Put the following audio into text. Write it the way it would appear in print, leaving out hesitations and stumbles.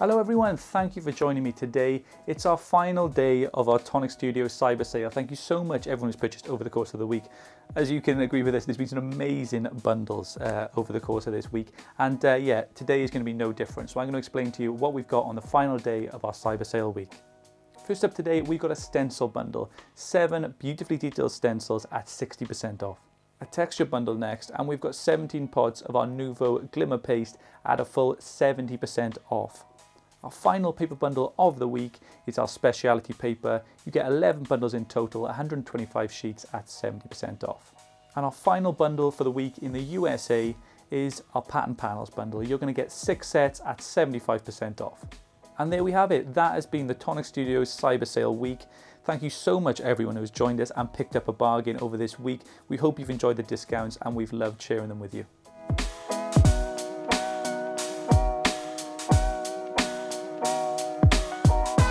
Hello everyone, thank you for joining me today. It's our final day of our Tonic Studio cyber sale. Thank you so much everyone who's purchased over the course of the week. As you can agree with us, there's been some amazing bundles over the course of this week. And yeah, today is going to be no different. So I'm going to explain to you what we've got on the final day of our cyber sale week. First up today, we've got a stencil bundle. 7 beautifully detailed stencils at 60% off. A texture bundle next, and we've got 17 pods of our Nouveau Glimmer Paste at a full 70% off. Our final paper bundle of the week is our specialty paper. You get 11 bundles in total, 125 sheets at 70% off. And our final bundle for the week in the USA is our pattern panels bundle. You're going to get 6 sets at 75% off. And there we have it. That has been the Tonic Studios cyber sale week. Thank you so much everyone who's joined us and picked up a bargain over this week. We hope you've enjoyed the discounts and we've loved sharing them with you.